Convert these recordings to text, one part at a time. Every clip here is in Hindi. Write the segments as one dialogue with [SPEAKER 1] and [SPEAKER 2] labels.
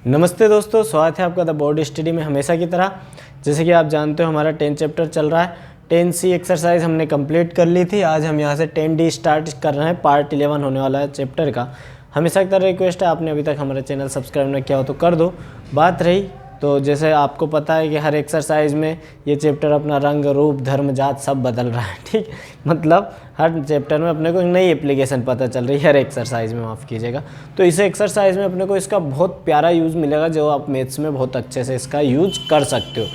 [SPEAKER 1] नमस्ते दोस्तों, स्वागत है आपका द बोर्ड स्टडी में। हमेशा की तरह जैसे कि आप जानते हो हमारा 10 चैप्टर चल रहा है। 10C एक्सरसाइज हमने कंप्लीट कर ली थी। आज हम यहाँ से 10D स्टार्ट कर रहे हैं। पार्ट 11 होने वाला है चैप्टर का। हमेशा की तरह रिक्वेस्ट है, आपने अभी तक हमारा चैनल सब्सक्राइब नहीं किया हो तो कर दो। बात रही तो जैसे आपको पता है कि हर एक्सरसाइज में ये चैप्टर अपना रंग रूप धर्म जात सब बदल रहा है, ठीक। मतलब हर चैप्टर में अपने को एक नई एप्लीकेशन पता चल रही है, हर एक्सरसाइज में, माफ़ कीजिएगा। तो इस एक्सरसाइज में अपने को इसका बहुत प्यारा यूज़ मिलेगा, जो आप मैथ्स में बहुत अच्छे से इसका यूज कर सकते हो।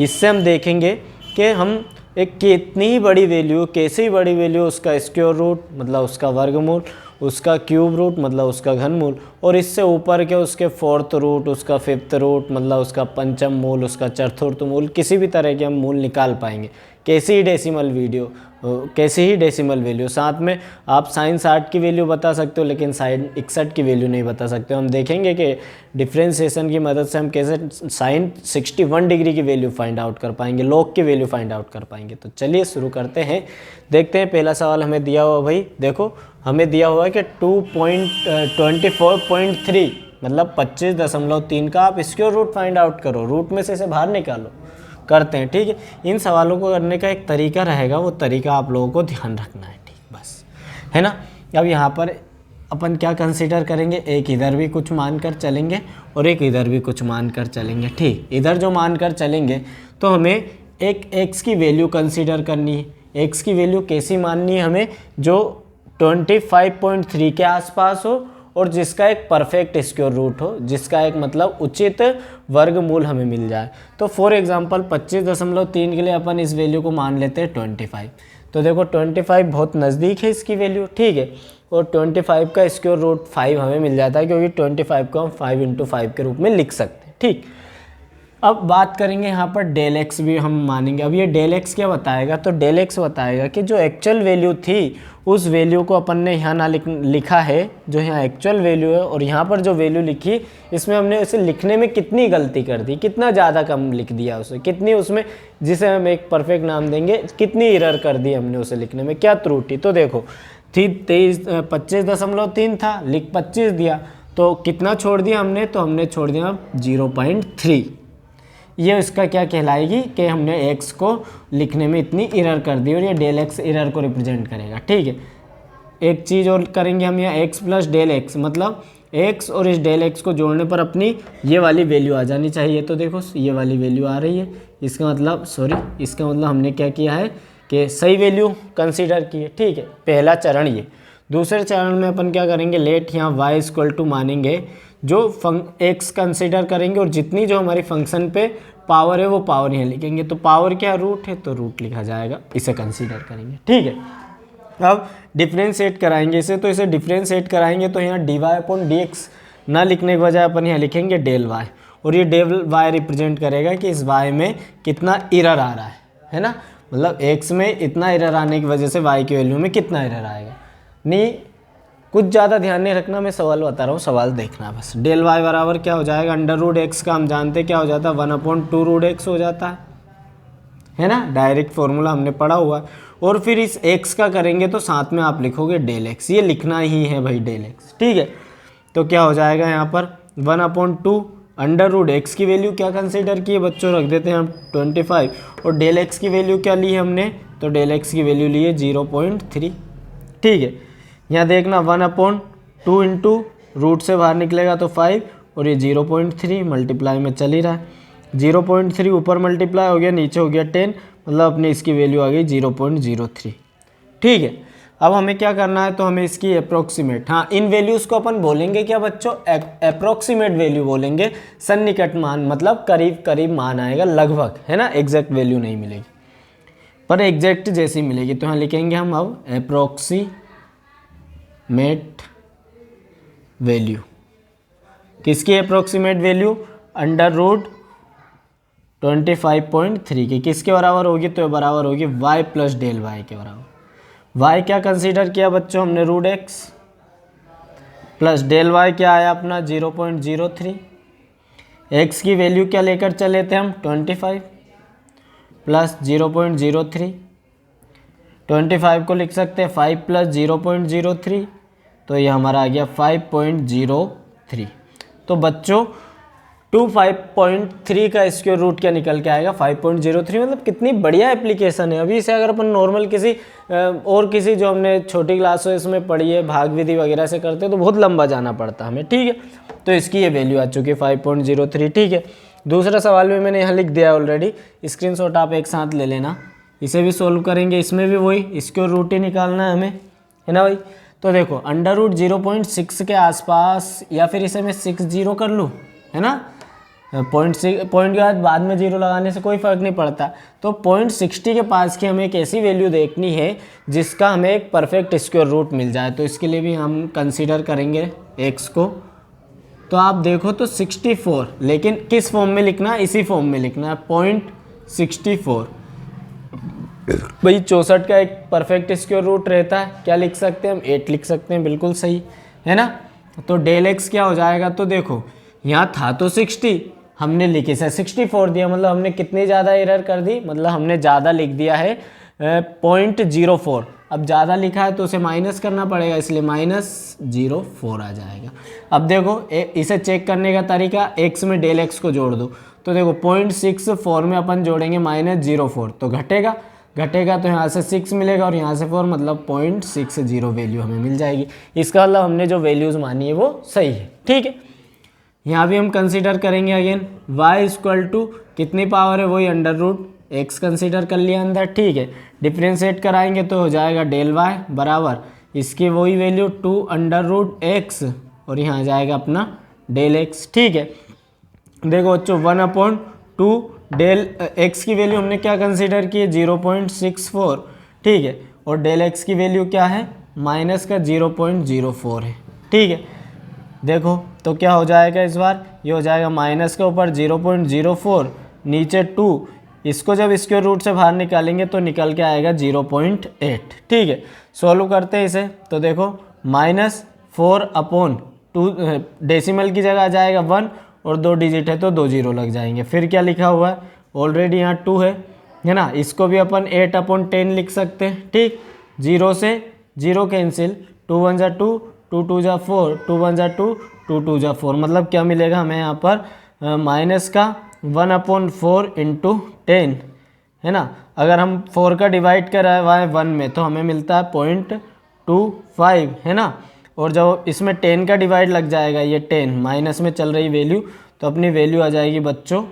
[SPEAKER 1] इससे हम देखेंगे कि हम एक कितनी बड़ी वैल्यू, कैसी बड़ी वैल्यू, उसका स्क्वायर रूट मतलब उसका वर्गमूल, उसका क्यूब रूट मतलब उसका घनमूल, और इससे ऊपर के उसके फोर्थ रूट, उसका फिफ्थ रूट मतलब उसका पंचम मूल, उसका चतुर्थ मूल, किसी भी तरह के हम मूल निकाल पाएंगे। कैसी ही डेसिमल वैल्यू। साथ में आप साइन 60 की वैल्यू बता सकते हो, लेकिन साइन 61 की वैल्यू नहीं बता सकते हो। हम देखेंगे कि डिफ्रेंसिएशन की मदद से हम कैसे साइन 61 डिग्री की वैल्यू फाइंड आउट कर पाएंगे, लॉग की वैल्यू फाइंड आउट कर पाएंगे। तो चलिए शुरू करते हैं। देखते हैं पहला सवाल हमें दिया हुआ, भाई देखो हमें दिया हुआ है कि 2.24.3 मतलब 25.3 का आप स्क्वायर रूट फाइंड आउट करो, रूट में से इसे बाहर निकालो। करते हैं, ठीक है। इन सवालों को करने का एक तरीका रहेगा, वो तरीका आप लोगों को ध्यान रखना है, ठीक, बस, है ना। अब यहाँ पर अपन क्या कंसीडर करेंगे, एक इधर भी कुछ मानकर चलेंगे और एक इधर भी कुछ मानकर चलेंगे, ठीक। इधर जो मानकर चलेंगे तो हमें एक x की वैल्यू कंसीडर करनी है। x की वैल्यू कैसी माननी है हमें, जो 25.3 के आसपास हो और जिसका एक परफेक्ट स्क्वायर रूट हो, जिसका एक मतलब उचित वर्गमूल हमें मिल जाए। तो फॉर एग्जांपल 25.3 के लिए अपन इस वैल्यू को मान लेते हैं 25। तो देखो 25 बहुत नज़दीक है इसकी वैल्यू, ठीक है। और 25 का स्क्वायर रूट 5 हमें मिल जाता है, क्योंकि 25 को हम 5 × 5 के रूप में लिख सकते हैं, ठीक। अब बात करेंगे यहाँ पर डेल एक्स भी हम मानेंगे। अब ये डेल एक्स क्या बताएगा, तो डेल एक्स बताएगा कि जो एक्चुअल वैल्यू थी उस वैल्यू को अपन ने यहाँ ना लिखा है, जो यहाँ एक्चुअल वैल्यू है, और यहाँ पर जो वैल्यू लिखी इसमें हमने उसे लिखने में कितनी गलती कर दी, कितना ज़्यादा कम लिख दिया उसे, कितनी उसमें, जिसे हम एक परफेक्ट नाम देंगे, कितनी एरर कर दी हमने उसे लिखने में, क्या त्रुटि। तो देखो थी 25.3 था, लिख 25 दिया, तो कितना छोड़ दिया हमने, तो हमने छोड़ दिया 0.3। ये उसका क्या कहलाएगी कि हमने x को लिखने में इतनी एरर कर दी, और ये डेल एक्स एरर को रिप्रेजेंट करेगा, ठीक है। एक चीज़ और करेंगे हम, यहाँ x + डेल एक्स मतलब x और इस डेल एक्स को जोड़ने पर अपनी ये वाली वैल्यू आ जानी चाहिए। तो देखो ये वाली वैल्यू आ रही है, इसका मतलब हमने क्या किया है कि सही वैल्यू कंसीडर की है, ठीक है। पहला चरण ये। दूसरे चरण में अपन क्या करेंगे, लेट यहाँ y = मानेंगे, जो x कंसीडर करेंगे, और जितनी जो हमारी फंक्शन पे पावर है वो पावर यहाँ लिखेंगे। तो पावर क्या, रूट है, तो रूट लिखा जाएगा, इसे कंसीडर करेंगे, ठीक है। अब डिफ्रेंशिएट कराएंगे इसे, तो इसे डिफ्रेंशिएट कराएंगे तो यहाँ dy/dx ना लिखने के बजाय अपन यहाँ लिखेंगे डेल y, और ये डेल y रिप्रेजेंट करेगा कि इस y में कितना एरर आ रहा है ना। मतलब x में इतना एरर आने की वजह से y की वैल्यू में कितना एरर आएगा। नहीं, कुछ ज़्यादा ध्यान नहीं रखना, मैं सवाल बता रहा हूँ, सवाल देखना बस। डेल y बराबर क्या हो जाएगा, √x का हम जानते क्या हो जाता है, 1/2√x हो जाता है ना। डायरेक्ट फॉर्मूला हमने पढ़ा हुआ है। और फिर इस x का करेंगे तो साथ में आप लिखोगे डेल x, ये लिखना ही है भाई डेल x, ठीक है। तो क्या हो जाएगा यहाँ पर 1/2 √x की वैल्यू क्या कंसीडर की है बच्चों, रख देते हैं हम 25, और डेल x की वैल्यू क्या ली है हमने, तो डेल x की वैल्यू ली है 0.3, ठीक है। यहाँ देखना 1/2 × रूट से बाहर निकलेगा तो 5, और ये 0.3 मल्टीप्लाई में चल ही रहा है। 0.3 ऊपर मल्टीप्लाई हो गया, नीचे हो गया 10, मतलब अपनी इसकी वैल्यू आ गई 0.03, ठीक है। अब हमें क्या करना है, तो हमें इसकी अप्रोक्सीमेट, हाँ इन वैल्यूज़ को अपन बोलेंगे क्या बच्चों, अप्रोक्सीमेट वैल्यू बोलेंगे। सन्निकट मान मतलब करीब करीब मान आएगा, लगभग, है ना, एग्जैक्ट वैल्यू नहीं मिलेगी, पर एग्जैक्ट जैसी मिलेगी। तो यहाँ लिखेंगे हम अब अप्रोक्सीमेट वैल्यू, किसकी अप्रोक्सीमेट वैल्यू, √25.3 की, किसके बराबर होगी, तो बराबर होगी y + डेल y के बराबर। y क्या कंसीडर किया बच्चों हमने, √x प्लस डेल y क्या आया अपना 0.03। x की वैल्यू क्या लेकर चले थे हम, 25 प्लस 0.03। 25 को लिख सकते हैं 5 + 0.03, तो ये हमारा आ गया 5.03। तो बच्चों 5.3 का स्क्वायर रूट क्या निकल के आएगा 5.03। मतलब कितनी बढ़िया एप्लीकेशन है। अभी इसे अगर अपन नॉर्मल किसी और किसी जो हमने छोटी क्लास हो इसमें पढ़ी है भाग विधि वगैरह से करते तो बहुत लंबा जाना पड़ता हमें, ठीक है। तो इसकी ये वैल्यू आ चुकी है 5.03, ठीक है। दूसरा सवाल भी मैंने यहाँ लिख दिया है ऑलरेडी, स्क्रीनशॉट आप एक साथ ले लेना। इसे भी सोल्व करेंगे, इसमें भी वही स्क्वायर रूट ही निकालना है हमें, है ना भाई। तो देखो अंडर रूट 0.6 के आसपास, या फिर इसे मैं 60 कर लूँ, है ना। पॉइंट के बाद में जीरो लगाने से कोई फ़र्क नहीं पड़ता। तो 0.60 के पास की हमें एक ऐसी वैल्यू देखनी है जिसका हमें एक परफेक्ट स्क्वायर रूट मिल जाए। तो इसके लिए भी हम कंसीडर करेंगे x को। तो आप देखो तो 64, लेकिन किस फॉर्म में लिखना है, इसी फॉर्म में लिखना है 0.64। भाई 64 का एक परफेक्ट स्क्वायर रूट रहता है, क्या लिख सकते हैं हम, 8 लिख सकते हैं, बिल्कुल सही है ना। तो डेल एक्स क्या हो जाएगा, तो देखो यहाँ था तो 60, हमने लिखे से 64 दिया, मतलब हमने कितनी ज़्यादा एरर कर दी, मतलब हमने ज़्यादा लिख दिया है 0.04। अब ज़्यादा लिखा है तो उसे माइनस करना पड़ेगा, इसलिए -0.4 आ जाएगा। अब देखो इसे चेक करने का तरीका, x में डेल एक्स को जोड़ दो। तो देखो 0.64 में अपन जोड़ेंगे -0.4, तो घटेगा तो यहाँ से 6 मिलेगा और यहाँ से 4, मतलब 0.60 वैल्यू हमें मिल जाएगी। इसका मतलब हमने जो वैल्यूज़ मानी है वो सही है, ठीक है। यहाँ भी हम कंसीडर करेंगे अगेन y इक्वल टू कितनी पावर है, वही अंडर रूट x कंसीडर कर लिया अंदर, ठीक है। डिफ्रेंशिएट कराएंगे तो हो जाएगा डेल y बराबर इसकी वही वैल्यू 2√x और यहाँ आ जाएगा अपना डेल x, ठीक है। देखो बच्चों 1/2 डेल x की वैल्यू हमने क्या कंसीडर की है 0.64, ठीक है। और डेल x की वैल्यू क्या है माइनस का 0.04 है, ठीक है। देखो तो क्या हो जाएगा इस बार, ये हो जाएगा माइनस के ऊपर 0.04 नीचे 2, इसको जब स्क्वायर रूट से बाहर निकालेंगे तो निकल के आएगा 0.8, ठीक है। सॉल्व करते हैं इसे, तो देखो -4/2 डेसिमल की जगह आ जाएगा 1 और 2 डिजिट है तो 2 जीरो लग जाएंगे। फिर क्या लिखा हुआ है, ऑलरेडी यहाँ 2 है ना, इसको भी अपन 8/10 लिख सकते हैं, ठीक। 0 से 0 कैंसिल, 2 1 जा 2, 2 2 जा 4, 2 1 जा 2, 2 2 जा 4, मतलब क्या मिलेगा हमें यहाँ पर माइनस का 1/4 इंटू 10, है ना। अगर हम 4 का डिवाइड कराए 1 में तो हमें मिलता है 0.25, है ना। और जब इसमें 10 का डिवाइड लग जाएगा, ये 10 माइनस में चल रही वैल्यू, तो अपनी वैल्यू आ जाएगी बच्चों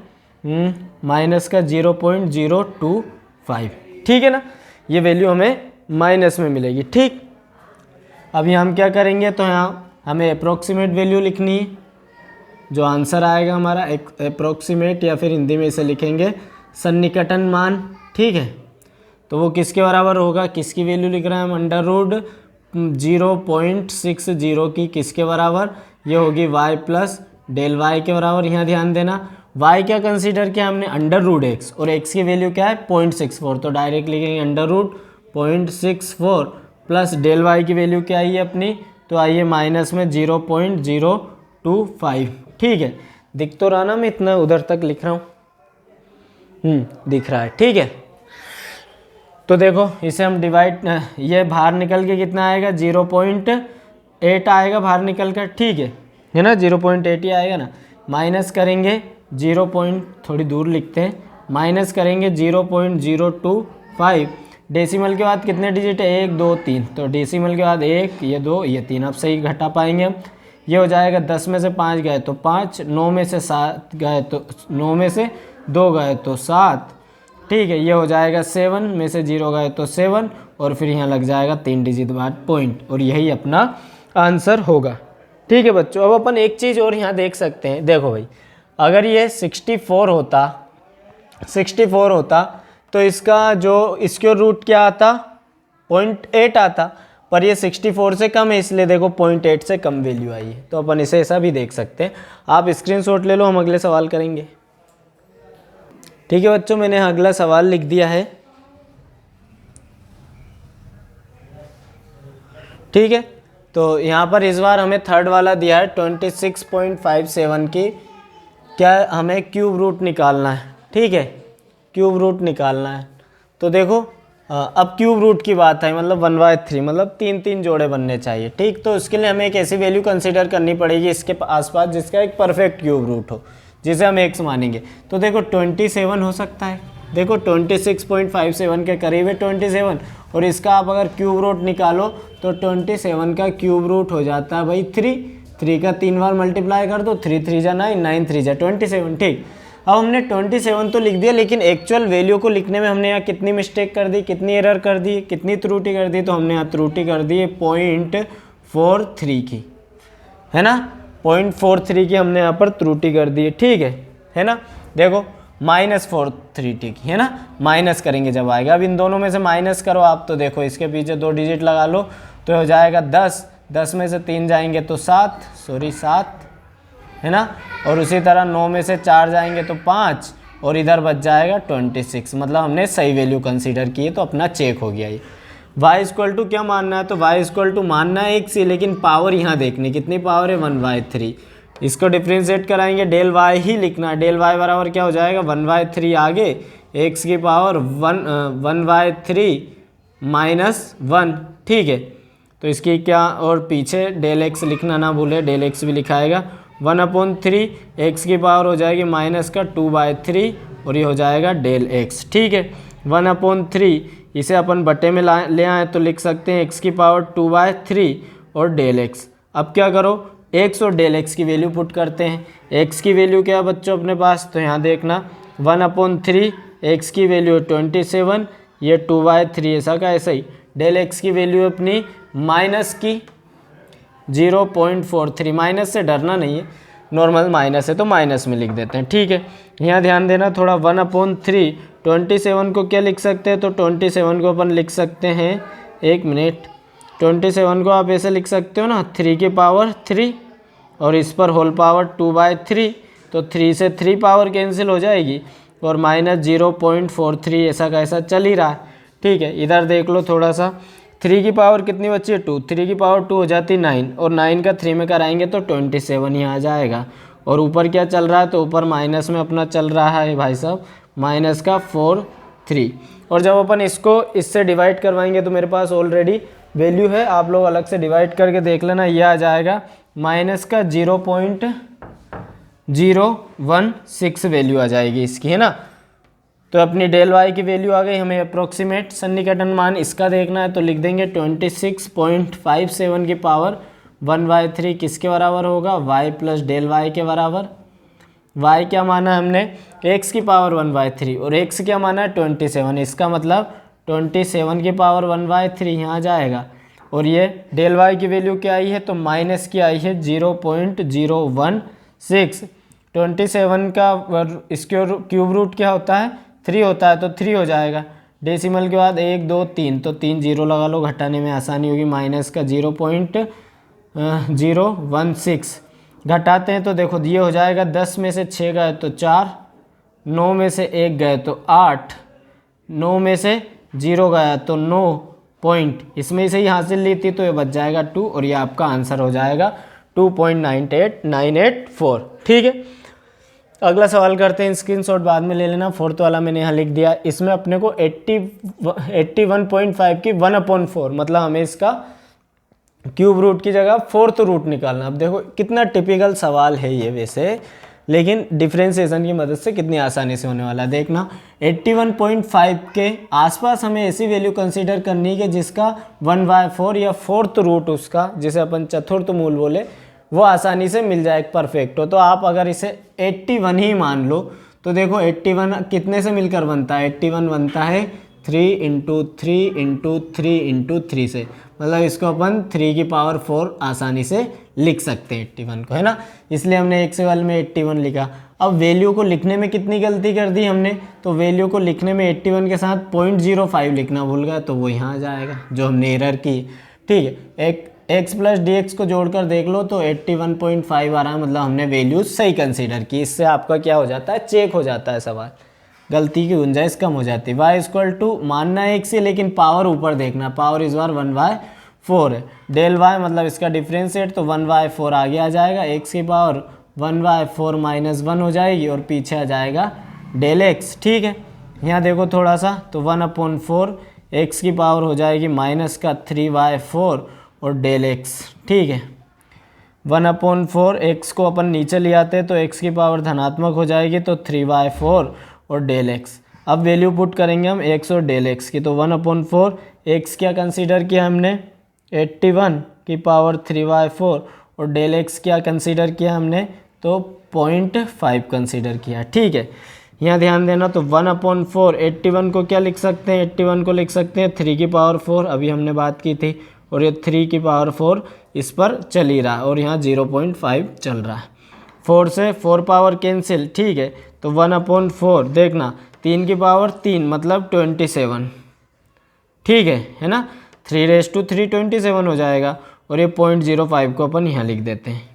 [SPEAKER 1] माइनस का 0.025, ठीक है ना। ये वैल्यू हमें माइनस में मिलेगी, ठीक। अब यहाँ हम क्या करेंगे, तो यहाँ हमें अप्रोक्सीमेट वैल्यू लिखनी है, जो आंसर आएगा हमारा अप्रोक्सीमेट, या फिर हिंदी में इसे लिखेंगे सन्निकटन मान, ठीक है। तो वो किसके बराबर होगा, किसकी वैल्यू लिख रहे हैं हम, अंडर रूट 0.60 की किसके बराबर, ये होगी y प्लस डेल वाई के बराबर। यहाँ ध्यान देना y क्या कंसीडर किया हमने, अंडर रूट x, और x की वैल्यू क्या है 0.64, तो डायरेक्ट लिखेंगे under root 0.64 plus del y की वैल्यू क्या आई है अपनी, तो आई है माइनस में 0.025, ठीक है। दिख तो रहा ना, मैं इतना उधर तक लिख रहा हूँ, दिख रहा है, ठीक है। तो देखो इसे हम डिवाइड, ये बाहर निकल के कितना आएगा 0.8 आएगा बाहर निकल कर, ठीक है ना, 0.8 ही आएगा ना। माइनस करेंगे 0. थोड़ी दूर लिखते हैं, माइनस करेंगे 0.025। डेसिमल के बाद कितने डिजिट है, 1 2 3, तो डेसिमल के बाद 1, ये 2, ये 3, अब सही घटा पाएंगे हम। ये हो जाएगा 10 में से 5 गए तो 5, 9 में से 7 गए तो 9 में से 2 गए तो 7, ठीक है। ये हो जाएगा 7 में से 0 गए तो 7, और फिर यहाँ लग जाएगा 3 डिजिट बाद पॉइंट, और यही अपना आंसर होगा, ठीक है बच्चों। अब अपन एक चीज़ और यहाँ देख सकते हैं, देखो भाई अगर ये 64 होता तो इसका जो स्क्वायर रूट क्या आता 0.8 आता, पर ये 64 से कम है, इसलिए देखो 0.8 से कम वैल्यू आई है। तो अपन इसे ऐसा भी देख सकते हैं। आप स्क्रीनशॉट ले लो, हम अगले सवाल करेंगे, ठीक है बच्चों। मैंने अगला सवाल लिख दिया है, ठीक है। तो यहाँ पर इस बार हमें थर्ड वाला दिया है 26.57 की, क्या हमें क्यूब रूट निकालना है, ठीक है, क्यूब रूट निकालना है। तो देखो अब क्यूब रूट की बात है, मतलब 1/3, मतलब 3 जोड़े बनने चाहिए, ठीक। तो उसके लिए हमें एक ऐसी वैल्यू कंसीडर करनी पड़ेगी इसके आसपास जिसका एक परफेक्ट क्यूब रूट हो। जिसे हम x मानेंगे। तो देखो 27 हो सकता है, देखो 26.57 के करीब है 27, और इसका आप अगर क्यूब रूट निकालो तो 27 का क्यूब रूट हो जाता है भाई 3 का 3 बार मल्टीप्लाई कर दो, 3 3 जा 9, 9 3 जा 27। ठीक, अब हमने 27 तो लिख दिया, लेकिन एक्चुअल वैल्यू को लिखने में हमने यहाँ कितनी मिस्टेक कर दी, कितनी एरर कर दी, कितनी त्रुटि कर दी, तो हमने यहाँ त्रुटि कर दी 0.43 की, है ना, 0.43 की हमने यहाँ पर त्रुटि कर दी है। ठीक है ना। देखो -430 की, है ना, माइनस करेंगे जब आएगा। अब इन दोनों में से माइनस करो आप, तो देखो इसके पीछे 2 डिजिट लगा लो तो हो जाएगा 10, 10 में से 3 जाएंगे तो 7, है ना, और उसी तरह 9 में से 4 जाएंगे तो 5, और इधर बच जाएगा 26। मतलब हमने सही वैल्यू कंसीडर की है, तो अपना चेक हो गया ये। y इक्वल टू क्या मानना है, तो y इक्वल टू मानना है x ही, लेकिन पावर यहाँ देखनी कितनी पावर है 1/3। इसको डिफ्रेंशिएट कराएंगे, डेल y ही लिखना है, डेल y बराबर क्या हो जाएगा 1/3 आगे x की पावर 1/3 -1। ठीक है, तो इसकी क्या, और पीछे डेल x लिखना ना भूले, डेल x भी लिखाएगा 1/3, x की पावर हो जाएगी माइनस का 2/3, और ये हो जाएगा डेल x। ठीक है, 1/3 इसे अपन बटे में ले आए तो लिख सकते हैं x की पावर 2/3 और डेल x। अब क्या करो, x और डेल x की वैल्यू पुट करते हैं। x की वैल्यू क्या है बच्चों अपने पास, तो यहाँ देखना 1/3, x की वैल्यू 27, ये 2/3 ऐसा का ऐसा ही। डेल x की वैल्यू अपनी माइनस की 0.43, माइनस से डरना नहीं है, नॉर्मल माइनस है तो माइनस में लिख देते हैं। ठीक है, यहाँ ध्यान देना थोड़ा, 1/3 27 को क्या लिख सकते हैं, तो 27 को अपन लिख सकते हैं, 1 मिनट, 27 को आप ऐसे लिख सकते हो ना, 3 की पावर 3 और इस पर होल पावर 2/3, तो 3 से 3 पावर कैंसिल हो जाएगी, और -0.43 ऐसा कैसा चल ही रहा है। ठीक है, इधर देख लो थोड़ा सा, 3 की पावर कितनी बची है 2, 3 की पावर 2 हो जाती 9, और 9 का 3 में कराएंगे तो 27 ही आ जाएगा। और ऊपर क्या चल रहा है, तो ऊपर माइनस में अपना चल रहा है भाई साहब माइनस का 4.3, और जब अपन इसको इससे डिवाइड करवाएंगे तो मेरे पास ऑलरेडी वैल्यू है, आप लोग अलग से डिवाइड करके देख लेना, यह आ जाएगा माइनस का 0.016 वैल्यू आ जाएगी इसकी, है ना। तो अपनी डेल वाई की वैल्यू आ गई, हमें अप्रोक्सीमेट सन्निकटन मान इसका देखना है, तो लिख देंगे 26.57 की पावर 1/3 किसके बराबर होगा, y प्लस डेल वाई के बराबर। y क्या माना है हमने, x की पावर 1/3, और x क्या माना है 27, इसका मतलब 27 की पावर 1/3 यहाँ जाएगा। और ये डेल y की वैल्यू क्या आई है, तो माइनस की आई है 0.016। 27 का इसके क्यूब रूट क्या होता है 3 होता है, तो 3 हो जाएगा। डेसिमल के बाद 1 2 3, तो 3 जीरो लगा लो, घटाने में आसानी होगी, माइनस का 0.016 घटाते हैं तो देखो ये हो जाएगा, 10 में से 6 गए तो 4, 9 में से 1 गए तो 8, 9 में से 0 गया तो 9 पॉइंट, इसमें से ही हासिल ली थी तो ये बच जाएगा 2, और ये आपका आंसर हो जाएगा 2.98984। ठीक है, अगला सवाल करते हैं, स्क्रीनशॉट बाद में ले लेना, 4th वाला मैंने यहाँ लिख दिया। इसमें अपने को 81.5 की 1/4, मतलब हमें इसका क्यूब रूट की जगह 4th रूट निकालना। अब देखो कितना टिपिकल सवाल है ये वैसे, लेकिन डिफ्रेंशिएशन की मदद से कितनी आसानी से होने वाला है। देखना 81.5 के आसपास हमें ऐसी वैल्यू कंसीडर करनी है कि जिसका 1/4 या 4th रूट उसका, जिसे अपन चतुर्थ मूल बोले, वो आसानी से मिल जाए, परफेक्ट हो। तो आप अगर इसे 81 ही मान लो, तो देखो 81 कितने से मिलकर बनता है, 81 बनता है 3 × 3 × 3 × 3 से, मतलब इसको अपन 3 की पावर 4 आसानी से लिख सकते हैं 81 को, है ना। इसलिए हमने एक सवाल में 81 लिखा। अब वैल्यू को लिखने में कितनी गलती कर दी हमने, तो वैल्यू को लिखने में 81 के साथ 0.05 लिखना भूल गया, तो वो यहाँ आ जाएगा जो हमने एरर की। ठीक है, एक x प्लस डी एक्स को जोड़कर देख लो तो 81.5 आ रहा है, मतलब हमने वैल्यू सही कंसीडर की। इससे आपका क्या हो जाता है, चेक हो जाता है सवाल, गलती की गुंजाइश कम हो जाती है। y इक्वल टू मानना है x से, लेकिन पावर ऊपर देखना, पावर इस बार 1/4 है। डेल y मतलब इसका डिफ्रेंशिएट, तो 1/4 आगे आ जाएगा, x की पावर 1/4 -1 हो जाएगी, और पीछे आ जाएगा डेल x। ठीक है, यहाँ देखो थोड़ा सा, तो 1/4 x की पावर हो जाएगी -3/4 और डेल x। ठीक है, 1/4 x को अपन नीचे ले आते हैं तो x की पावर धनात्मक हो जाएगी, तो 3/4 और डेल x। अब वैल्यू पुट करेंगे हम x और डेल x की, तो 1/4 x क्या कंसीडर किया हमने 81 की पावर 3/4 और डेल x क्या कंसीडर किया हमने तो 0.5 कंसीडर किया। ठीक है, यहाँ ध्यान देना, तो 1/4 81 को क्या लिख सकते हैं, 81 को लिख सकते हैं 3 की पावर 4, अभी हमने बात की थी, और ये 3 की पावर 4 इस पर चल ही रहा और यहाँ 0.5 चल रहा है। 4 से 4 पावर कैंसिल। ठीक है, तो 1/4 देखना 3 की पावर 3 मतलब 27। ठीक है ना, 3/3 27 हो जाएगा, और ये 0.05 को अपन यहाँ लिख देते हैं।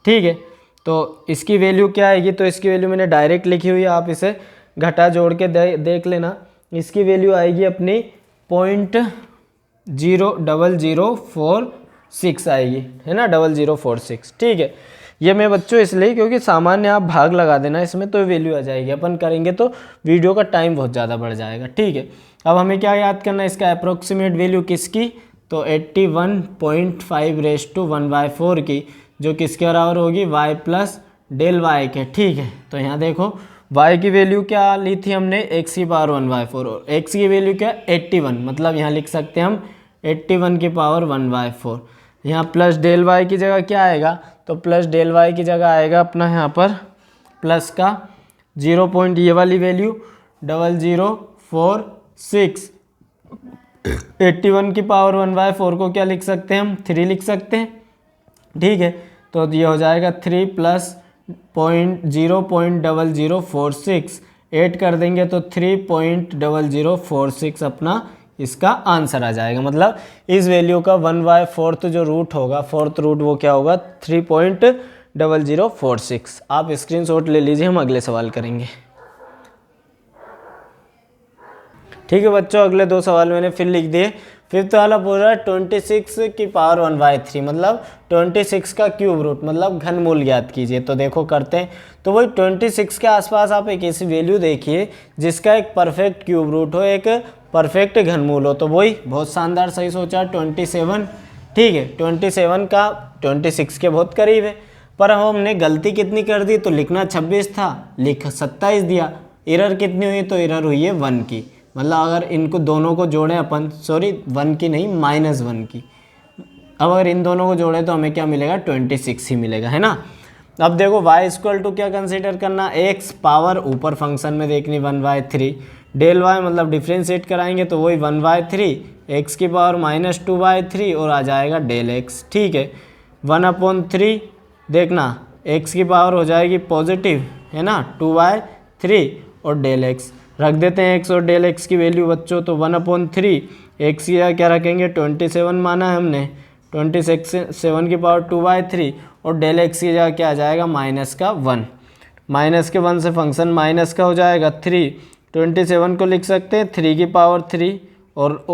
[SPEAKER 1] ठीक है, तो इसकी वैल्यू क्या आएगी, तो इसकी वैल्यू मैंने डायरेक्ट लिखी हुई है, आप इसे घटा जोड़ के देख लेना। इसकी वैल्यू आएगी अपनी 0.00046 आएगी, है ना, 0046। ठीक है, ये मैं बच्चों इसलिए क्योंकि सामान्य आप भाग लगा देना इसमें तो वैल्यू आ जाएगी, अपन करेंगे तो वीडियो का टाइम बहुत ज़्यादा बढ़ जाएगा। ठीक है, अब हमें क्या याद करना है, इसका अप्रोक्सीमेट वैल्यू किसकी, तो 81.5 × 1/4 की, जो किसके बराबर होगी y प्लस डेल वाई के। ठीक है, तो यहाँ देखो y की वैल्यू क्या ली थी हमने x की पावर 1/4 और x की वैल्यू क्या 81, मतलब यहाँ लिख सकते हैं हम 81 की पावर 1/4। यहाँ प्लस डेल y की जगह क्या आएगा, तो प्लस डेल y की जगह आएगा अपना यहाँ पर प्लस का 0. ये वाली वैल्यू 0046। 81 की पावर 1/4 को क्या लिख सकते हैं हम 3 लिख सकते हैं। ठीक है, तो ये हो जाएगा 3 प्लस 0.0046 ऐड कर देंगे तो 3.0046 अपना इसका आंसर आ जाएगा। मतलब इस वैल्यू का 1/4 जो रूट होगा, फोर्थ रूट वो क्या होगा 3.0046। आप स्क्रीनशॉट ले लीजिए, हम अगले सवाल करेंगे। ठीक है बच्चों, अगले 2 सवाल मैंने फिर लिख दिए। फिफ्थ वाला पूछ रहा है 26 की पावर 1/3 मतलब 26 का क्यूब रूट, मतलब घनमूल ज्ञात कीजिए। तो देखो करते हैं, तो वही 26 के आसपास आप एक ऐसी वैल्यू देखिए जिसका एक परफेक्ट क्यूब रूट हो, एक परफेक्ट घनमूल हो। तो वही बहुत शानदार, सही सोचा 27। ठीक है, 27 का 26 के बहुत करीब है, पर हमने गलती कितनी कर दी, तो लिखना 26 था, लिख 27 दिया। एरर कितनी हुई, तो एरर हुई है 1 की। मतलब अगर इनको दोनों को जोड़ें अपन, सॉरी 1 की नहीं -1 की, अब अगर इन दोनों को जोड़ें तो हमें क्या मिलेगा 26 ही मिलेगा, है ना। अब देखो y = क्या कंसीडर करना, x पावर ऊपर फंक्शन में देखनी 1/3, डेल y मतलब डिफ्रेंशिएट कराएंगे तो वही 1/3, x की पावर -2/3 और आ जाएगा डेल x। ठीक है, 1/3 देखना x की पावर हो जाएगी पॉजिटिव, है ना, 2/3 और डेल x रख देते हैं x और डेल x की वैल्यू बच्चों। तो 1/3 x की क्या रखेंगे 27 माना है हमने, 27 की पावर 2/3 और डेल x की जगह क्या आ जाएगा -1। -1 से फंक्शन माइनस का हो जाएगा 3, 27 को लिख सकते हैं 3 की पावर 3 और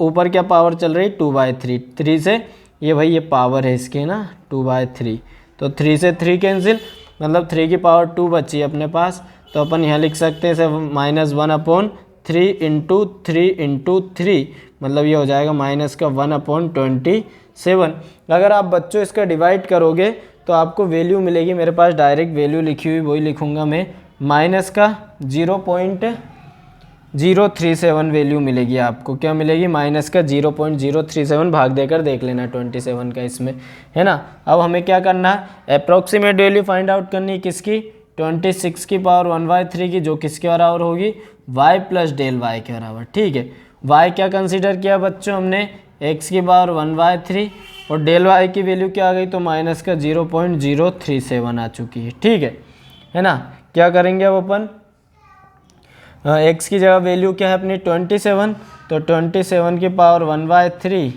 [SPEAKER 1] ऊपर क्या पावर चल रही 2/3, 3 से ये भाई ये पावर है इसकी ना 2/3, तो 3 से 3 कैंसिल, मतलब 3 की पावर 2 बची अपने पास। तो अपन यहाँ लिख सकते हैं इसे -1/3 × 3 × 3, मतलब ये हो जाएगा -1/27। अगर आप बच्चों इसका डिवाइड करोगे तो आपको वैल्यू मिलेगी, मेरे पास डायरेक्ट वैल्यू लिखी हुई वही लिखूंगा मैं, -0.037 वैल्यू मिलेगी आपको। क्या मिलेगी -0.037, भाग देकर देख लेना 27 का इसमें, है ना। अब हमें क्या करना है, अप्रॉक्सीमेट वैल्यू फाइंड आउट करनी है किसकी 26 की पावर 1/3 की, जो किसके बराबर होगी y प्लस डेल y के बराबर। ठीक है, y क्या कंसीडर किया बच्चों हमने x की पावर 1/3 और डेल y की वैल्यू क्या आ गई, तो -0.037 आ चुकी है। ठीक है ना। क्या करेंगे अब अपन, x की जगह वैल्यू क्या है अपनी 27, तो 27 की पावर 1/3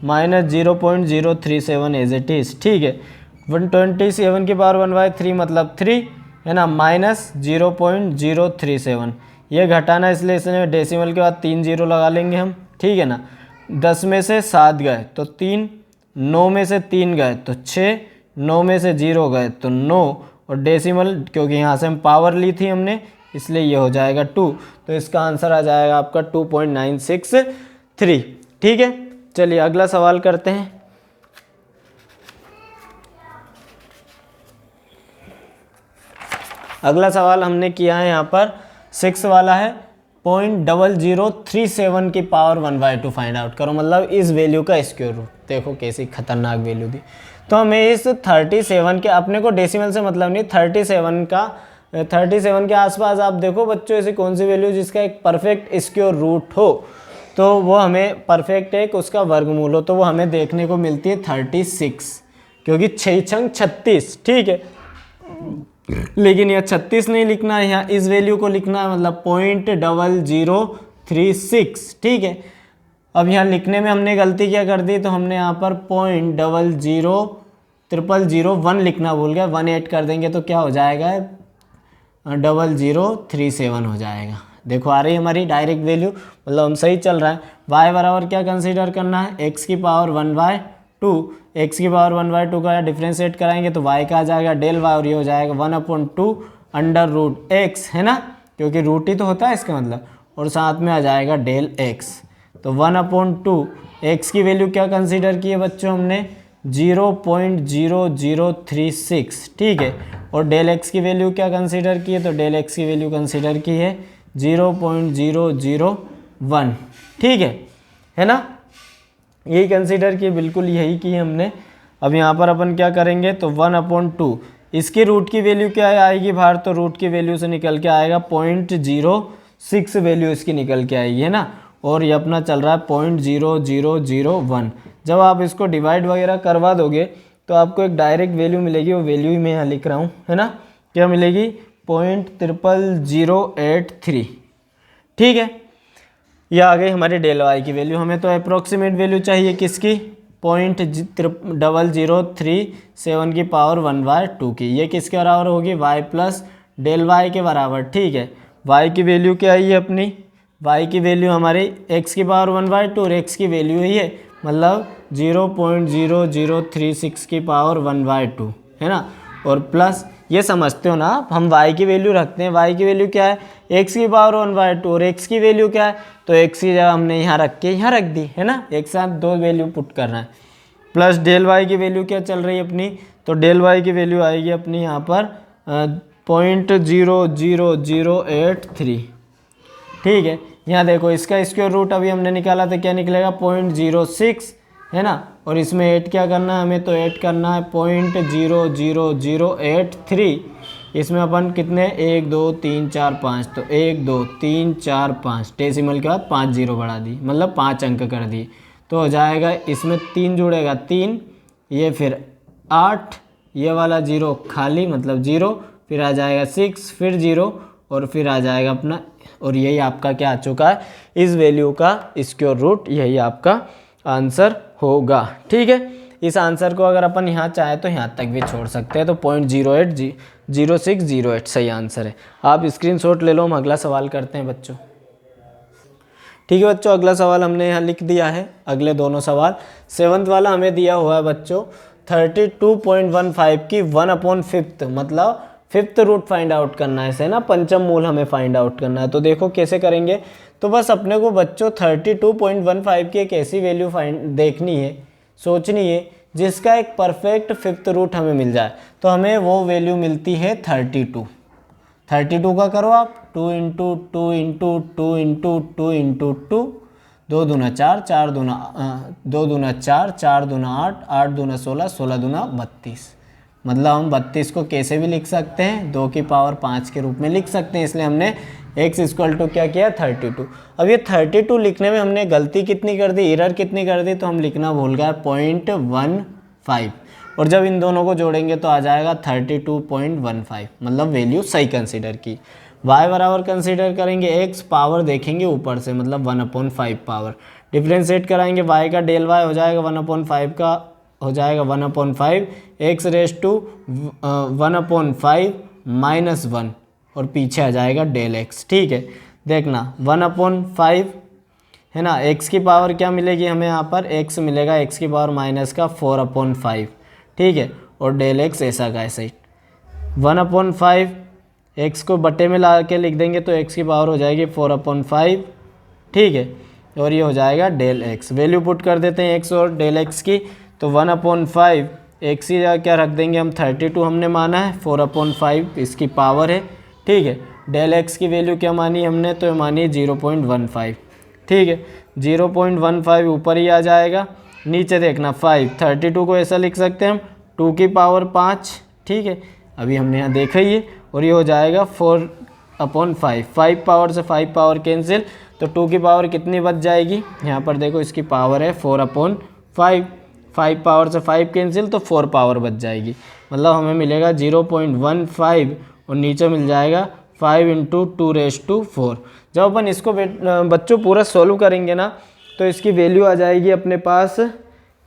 [SPEAKER 1] -0.037 एज इट इज़। ठीक है, 127 की पावर 1/3 मतलब 3, है ना, -0.037, ये घटाना इसलिए इसने डेसिमल के बाद 3 0 लगा लेंगे हम। ठीक है ना, 10 में से 7 गए तो 3, 9 में से 3 गए तो 6, 9 में से 0 गए तो 9 और डेसिमल क्योंकि यहाँ से हम पावर ली थी हमने इसलिए ये हो जाएगा 2, तो इसका आंसर आ जाएगा आपका 2.963। ठीक है, चलिए अगला सवाल करते हैं। अगला सवाल हमने किया है यहाँ पर 6 वाला है 0.0037 की पावर 1/2 फाइंड आउट करो, मतलब इस वैल्यू का स्क्वायर रूट। देखो कैसी खतरनाक वैल्यू दी। तो हमें इस 37 के, अपने को डेसिमल से मतलब नहीं, 37 के आसपास आप देखो बच्चों ऐसी कौन सी वैल्यू जिसका एक परफेक्ट स्क्वायर रूट हो, तो वो हमें परफेक्ट एक उसका वर्गमूल हो, तो वो हमें देखने को मिलती है 36, क्योंकि 6 छंग 36, ठीक है। लेकिन यह 36 नहीं लिखना है, यहाँ इस वैल्यू को लिखना है, मतलब 0.0036, ठीक है। अब यहाँ लिखने में हमने गलती क्या कर दी, तो हमने यहाँ पर 0.0001 लिखना भूल गया, 1 ऐड कर देंगे तो क्या हो जाएगा 0037 हो जाएगा। देखो आ रही है हमारी डायरेक्ट वैल्यू, मतलब हम सही चल रहा है। y बराबर क्या कंसीडर करना है, x की पावर 1/2, x की पावर 1/2 का डिफ्रेंशिएट कराएंगे तो y का आ जाएगा डेल y, और ये हो जाएगा 1/2 है ना, क्योंकि रूट ही तो होता है इसका मतलब, और साथ में आ जाएगा डेल x। तो 1/2 x की वैल्यू क्या कंसीडर की है बच्चों हमने 0.0036, ठीक है। और डेल x की वैल्यू क्या कंसीडर की है, तो डेल x की वैल्यू कंसीडर की है 0.001, ठीक है ना, यही कंसीडर की, बिल्कुल यही की हमने। अब यहाँ पर अपन क्या करेंगे, तो 1/2 इसकी रूट की वैल्यू क्या आएगी बाहर, तो रूट की वैल्यू से निकल के आएगा 0.06 वैल्यू इसकी निकल के आएगी, है ना। और ये अपना चल रहा है 0.0001। जब आप इसको डिवाइड वगैरह करवा दोगे तो आपको एक डायरेक्ट वैल्यू मिलेगी, वो वैल्यू ही मैं यहाँ लिख रहा हूँ, है ना। क्या मिलेगी 0.00083, ठीक है। ये आ गई हमारी डेल वाई की वैल्यू। हमें तो अप्रोक्सीमेट वैल्यू चाहिए किसकी, 0.0037 की पावर 1/2 की। ये किसके बराबर होगी, y प्लस डेल वाई के बराबर, ठीक है। y की वैल्यू क्या है अपनी, y की वैल्यू हमारी x की पावर 1/2 और x की वैल्यू ही है, मतलब 0.0036 की पावर 1/2, है ना। और प्लस ये समझते हो ना आप, हम y की वैल्यू रखते हैं, y की वैल्यू क्या है x की पावर 1/2, और x की वैल्यू क्या है, तो x की जगह हमने यहाँ रख के यहाँ रख दी, है ना, एक साथ दो वैल्यू पुट करना है। प्लस डेल y की वैल्यू क्या चल रही है अपनी, तो डेल y की वैल्यू आएगी अपनी यहाँ पर 0.00083, ठीक है। यहाँ देखो इसका स्क्वायर रूट अभी हमने निकाला था, क्या निकलेगा 0.06, है ना। और इसमें ऐड क्या करना है हमें, तो ऐड करना है 0.00083। इसमें अपन कितने 1 2 3 4 5, तो 1 2 3 4 5 डेसिमल के बाद 5 जीरो बढ़ा दी, मतलब 5 अंक कर दिए, तो हो जाएगा इसमें 3 जुड़ेगा 3, ये फिर 8, ये वाला 0 खाली मतलब 0, फिर आ जाएगा 6, फिर 0, और फिर आ जाएगा अपना, और यही आपका क्या आ चुका है, इस वैल्यू का स्क्वायर रूट, यही आपका आंसर होगा, ठीक है। इस आंसर को अगर अपन यहाँ चाहे तो यहाँ तक भी छोड़ सकते हैं, तो 0.080608 सही आंसर है। आप स्क्रीनशॉट ले लो, हम अगला सवाल करते हैं बच्चों, ठीक है बच्चों। अगला सवाल हमने यहाँ लिख दिया है, अगले दोनों सवाल। 7th वाला हमें दिया हुआ है बच्चों 32.15 की 1/5, मतलब 5th रूट फाइंड आउट करना है इसे ना, पंचम मूल हमें फाइंड आउट करना है। तो देखो कैसे करेंगे, तो बस अपने को बच्चों 32.15 की एक ऐसी वैल्यू देखनी है, सोचनी है, जिसका एक परफेक्ट 5th रूट हमें मिल जाए। तो हमें वो वैल्यू मिलती है 32 का करो आप 2 इंटू 2 इंटू 2 इंटू 2 इंटू 2, 2 दूना 4, 4 दूना 2 दूना 4, 4 दूना 8, 8 दूना 16, 16 दूना 32। मतलब हम 32 को कैसे भी लिख सकते हैं, 2 की पावर 5 के रूप में लिख सकते हैं, इसलिए हमने x इक्वल टू क्या किया 32। अब ये 32 लिखने में हमने गलती कितनी कर दी, एरर कितनी कर दी, तो हम लिखना भूल गए 0.15, और जब इन दोनों को जोड़ेंगे तो आ जाएगा 32.15, मतलब वैल्यू सही कंसीडर की। y बराबर कंसीडर करेंगे x, पावर देखेंगे ऊपर से, मतलब 1/5 पावर, डिफ्रेंशिएट कराएंगे y का डेल y हो जाएगा 1/5 का हो जाएगा 1/5 x रेज टू 1/5 माइनस 1, और पीछे आ जाएगा डेल x, ठीक है। देखना 1/5 है ना, x की पावर क्या मिलेगी हमें यहाँ पर, x मिलेगा x की पावर माइनस का 4/5, ठीक है। और डेल x ऐसा का ऐसा ही 1/5, x को बटे में ला के लिख देंगे तो x की पावर हो जाएगी 4/5, ठीक है। और ये हो जाएगा डेल x, वैल्यू पुट कर देते हैं x और डेल x की, तो 1/5 एक्स की जगह क्या रख देंगे हम, 32 हमने माना है, 4/5 इसकी पावर है, ठीक है। डेल एक्स की वैल्यू क्या मानी हमने, तो मानी 0.15, ठीक है। 0.15 ऊपर ही आ जाएगा, नीचे देखना 5, 32 को ऐसा लिख सकते हैं हम 2 की पावर 5, ठीक है, अभी हमने यहाँ देखा ही है। और ये हो जाएगा 4/5, 5 पावर से 5 पावर कैंसिल, तो 2 की पावर कितनी बच जाएगी, यहाँ पर देखो इसकी पावर है 4/5, 5 पावर से 5 कैंसिल तो 4 पावर बच जाएगी, मतलब हमें मिलेगा 0.15 और नीचे मिल जाएगा 5 × 2⁴। जब अपन इसको बच्चों पूरा सॉल्व करेंगे ना, तो इसकी वैल्यू आ जाएगी अपने पास,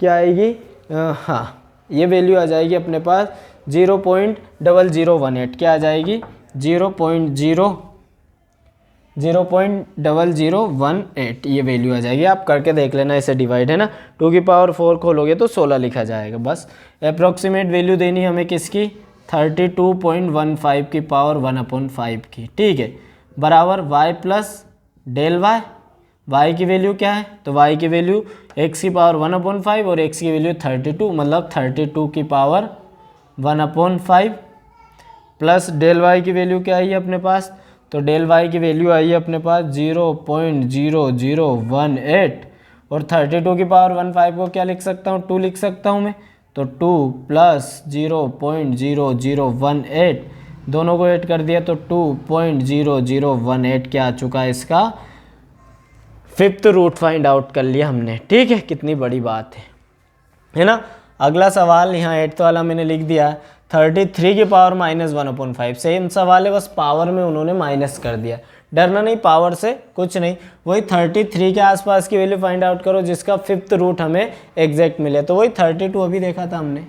[SPEAKER 1] क्या आएगी, हाँ ये वैल्यू आ जाएगी अपने पास 0.0018, क्या आ जाएगी 0.0018, ये वैल्यू आ जाएगी। आप करके देख लेना, इसे डिवाइड है ना, 2 की पावर 4 खोलोगे तो 16 लिखा जाएगा। बस अप्रॉक्सीमेट वैल्यू देनी हमें किसकी, 32.15 की पावर 1/5 की, ठीक है, बराबर y plus del y. y की वैल्यू क्या है, तो y की वैल्यू x की पावर 1/5 और x की वैल्यू 32, मतलब 32 की पावर 1/5 प्लस डेल y की वैल्यू क्या आई है अपने पास, तो डेल y की वैल्यू आई है अपने पास 0.0018 और 32 की पावर 15 को क्या लिख सकता हूँ, 2 लिख सकता हूँ मैं, तो 2 प्लस 0.0018 दोनों को ऐड कर दिया तो 2.0018 क्या आ चुका है, इसका 5th रूट फाइंड आउट कर लिया हमने, ठीक है। कितनी बड़ी बात है ना। अगला सवाल यहाँ 8th वाला मैंने लिख दिया, 33 की पावर -1/5, सेम सवाल है, बस पावर में उन्होंने माइनस कर दिया। डरना नहीं, पावर से कुछ नहीं, वही 33 के आसपास की वैल्यू फाइंड आउट करो जिसका 5th रूट हमें एग्जैक्ट मिले, तो वही 32 अभी देखा था हमने।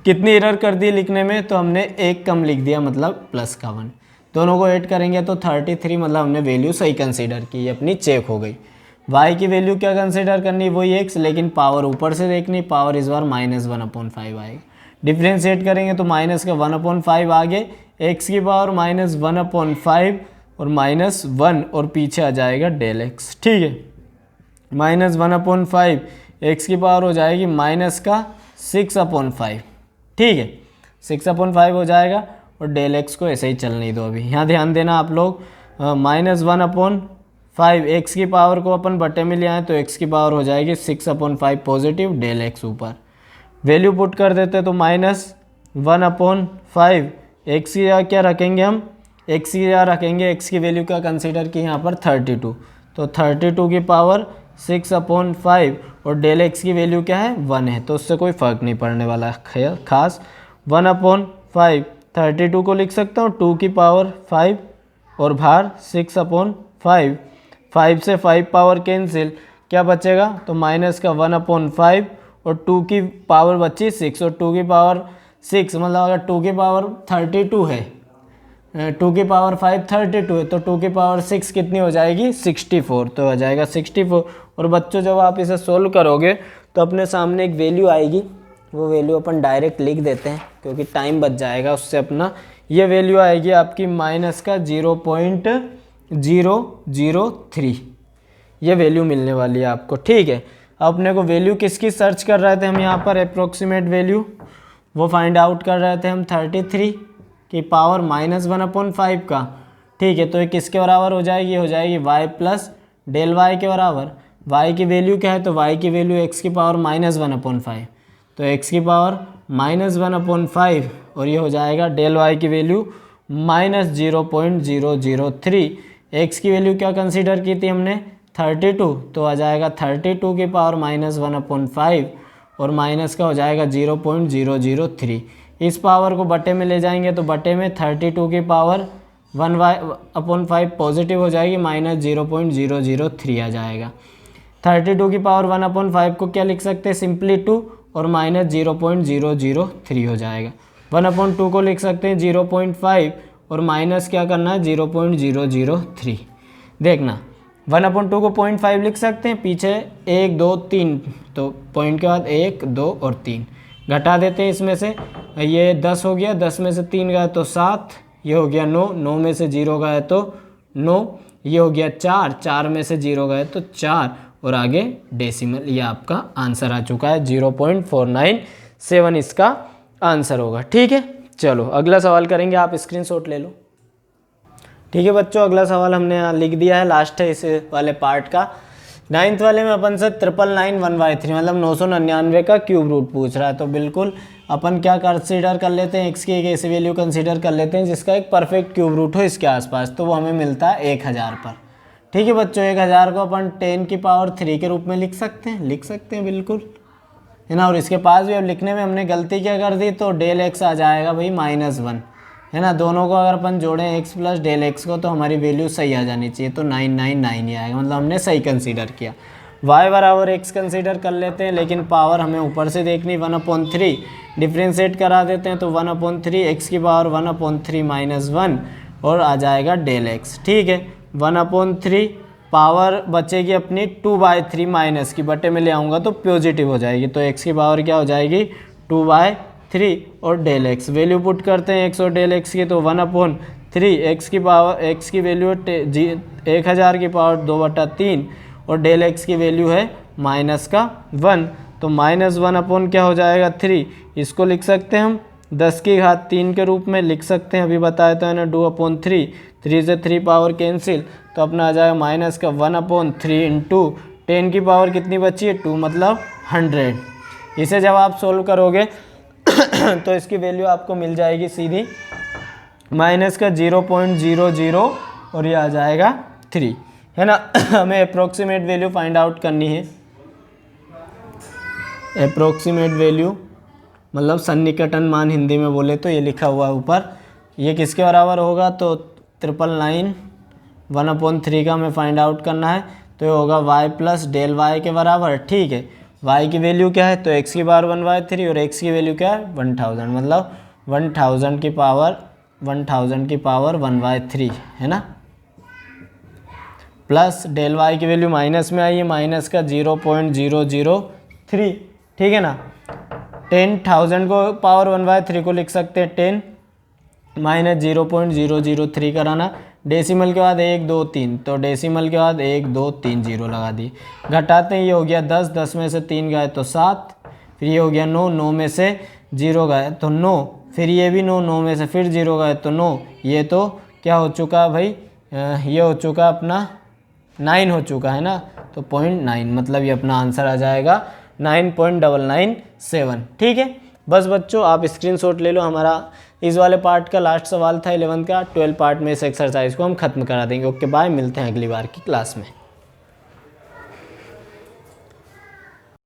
[SPEAKER 1] कितनी एरर कर दी लिखने में, तो हमने एक कम लिख दिया, मतलब प्लस का 1, दोनों को ऐड करेंगे तो 33, मतलब हमने वैल्यू सही कंसीडर की, अपनी चेक हो गई। y की वैल्यू क्या कंसीडर करनी, वही x, लेकिन पावर ऊपर से देखनी, पावर इस बार -1/5 आएगी। डिफ्रेंशिएट करेंगे तो माइनस का 1/5 आगे, x की पावर -1/5 और -1 और पीछे आ जाएगा डेल x, ठीक है। -1/5 x की पावर हो जाएगी -6/5, ठीक है, 6/5 हो जाएगा और डेल एक्स को ऐसे ही चलने दो। अभी यहाँ ध्यान देना आप लोग, -1/5 एक्स की पावर को अपन बटे में ले आए तो एक्स की पावर हो जाएगी 6/5 पॉजिटिव, डेल एक्स ऊपर वैल्यू पुट कर देते तो -1/5 एक्स की जगह क्या रखेंगे हम, एक्स की जगह रखेंगे, एक्स की वैल्यू क्या कंसीडर की यहाँ पर 32, तो 32 की पावर 6/5 और डेल एक्स की वैल्यू क्या है 1 है, तो उससे कोई फ़र्क नहीं पड़ने वाला खास। 1/5 32 को लिख सकता हूँ 2 की पावर 5 और भार 6/5, 5 से 5 पावर कैंसिल, क्या बचेगा, तो माइनस का 1/5 और 2 की पावर बची 6 और 2 की पावर 6, मतलब अगर 2 की पावर 32 है, 2 की पावर 5 32 है, तो 2 की पावर 6 कितनी हो जाएगी 64, तो हो जाएगा 64। और बच्चों जब आप इसे सोल्व करोगे तो अपने सामने एक वैल्यू आएगी, वो वैल्यू अपन डायरेक्ट लिख देते हैं क्योंकि टाइम बच जाएगा उससे अपना। ये वैल्यू आएगी आपकी माइनस का 0.003, ये वैल्यू मिलने वाली है आपको, ठीक है। अपने को वैल्यू किसकी सर्च कर रहे थे हम, यहाँ पर अप्रोक्सीमेट वैल्यू वो फाइंड आउट कर रहे थे हम 33 की पावर -1/5 का, ठीक है। तो ये किसके बराबर हो जाएगी, हो जाएगी y प्लस डेल वाई के बराबर। y की वैल्यू क्या है, तो y की वैल्यू x की पावर -1/5, तो x की पावर -1/5 और ये हो जाएगा डेल y की वैल्यू -0.003। x की वैल्यू क्या कंसीडर की थी हमने 32, तो आ जाएगा 32 की पावर -1/5 और माइनस का हो जाएगा 0.003। इस पावर को बटे में ले जाएंगे तो बटे में 32 की पावर 1/5 पॉजिटिव हो जाएगी, -0.003 आ जाएगा। 32 की पावर 1/5 को क्या लिख सकते हैं, सिंपली 2 और -0.003 हो जाएगा। 1/2 को लिख सकते हैं 0.5 और माइनस क्या करना है 0.003। देखना 1/2 को 0.5 लिख सकते हैं, पीछे 1 2 3, तो पॉइंट के बाद 1 2 और 3 घटा देते हैं इसमें से, ये 10 हो गया, 10 में से 3 गया तो 7, ये हो गया 9, 9 में से 0 गया तो 9, ये हो गया 4, 4 में से 0 गए तो 4 और आगे डेसिमल। ये आपका आंसर आ चुका है, 0.497 इसका आंसर होगा। ठीक है, चलो अगला सवाल करेंगे, आप स्क्रीनशॉट ले लो। ठीक है बच्चों, अगला सवाल हमने यहाँ लिख दिया है, लास्ट है इस वाले पार्ट का। 9th वाले में अपन से 999 मतलब 999 का क्यूब रूट पूछ रहा है। तो बिल्कुल अपन क्या कंसीडर कर लेते हैं, x की एक ऐसी वैल्यू कंसीडर कर लेते हैं जिसका एक परफेक्ट क्यूब रूट हो इसके आसपास, तो वो हमें मिलता है 1000 पर। ठीक है बच्चों, 1000 को अपन 10 की पावर 3 के रूप में लिख सकते हैं बिल्कुल, है ना। और इसके पास भी अब लिखने में हमने गलती क्या कर दी, तो डेल एक्स आ जाएगा भाई -1, है ना। दोनों को अगर अपन जोड़ें x प्लस डेल एक्स को, तो हमारी वैल्यू सही आ जानी चाहिए, तो 999 ही आएगा, मतलब हमने सही कंसीडर किया। y बराबर x कंसीडर कर लेते हैं, लेकिन पावर हमें ऊपर से देखनी, 1/3 डिफ्रेंशिएट करा देते हैं, तो 1/3 x की पावर 1/3 -1 और आ जाएगा डेल एक्स। ठीक है, 1/3 पावर बचेगी अपनी 2/3 माइनस की, बटे में ले आऊँगा तो पॉजिटिव हो जाएगी, तो x की पावर क्या हो जाएगी 2/3 और डेल एक्स वैल्यू पुट करते हैं x और डेल एक्स की, तो 1/3 x की पावर x की वैल्यू 1000 की पावर 2/3 और डेल एक्स की वैल्यू है -1, तो -1 क्या हो जाएगा 3, इसको लिख सकते हैं हम 10 की घात 3 के रूप में लिख सकते हैं, अभी बताया था ना 2/3, 3 से 3 पावर कैंसिल, तो अपना आ जाएगा -1/3 इंटू 10 की पावर कितनी बची है 2 मतलब 100। इसे जब आप सोल्व करोगे तो इसकी वैल्यू आपको मिल जाएगी सीधी -0.00 और ये आ जाएगा 3, है ना। हमें अप्रोक्सीमेट वैल्यू फाइंड आउट करनी है। अप्रोक्सीमेट वैल्यू मतलब सन्निकटन मान हिंदी में बोले तो ये लिखा हुआ है ऊपर, ये किसके बराबर होगा, तो 999 1/3 का हमें फाइंड आउट करना है, तो ये होगा y प्लस डेल वाई के बराबर। ठीक है, y की वैल्यू क्या है, तो x की पावर 1/3 और x की वैल्यू क्या है 1000, मतलब 1000 की पावर 1/3, है ना, प्लस डेल y की वैल्यू माइनस में आई है, माइनस का 0.003, ठीक है ना। 10,000 को पावर 1/3 को लिख सकते हैं 10 माइनस 0.003 कराना, डेसिमल के बाद 1 2 3, तो डेसिमल के बाद 1 2 3 0 लगा दी, घटाते हैं, ये हो गया 10, 10 में से 3 गए तो 7, फिर ये हो गया 9, 9 में से 0 गए तो 9, फिर ये भी 9, 9 में से फिर 0 गए तो 9, ये तो क्या हो चुका भाई, ये हो चुका अपना 9 हो चुका है ना, तो 0.9 मतलब ये अपना आंसर आ जाएगा 9.997। ठीक है, बस बच्चों आप स्क्रीनशॉट ले लो, हमारा इस वाले पार्ट का लास्ट सवाल था 11th का। 12 पार्ट में इस एक्सरसाइज को हम खत्म करा देंगे। ओके बाय, मिलते हैं अगली बार की क्लास में।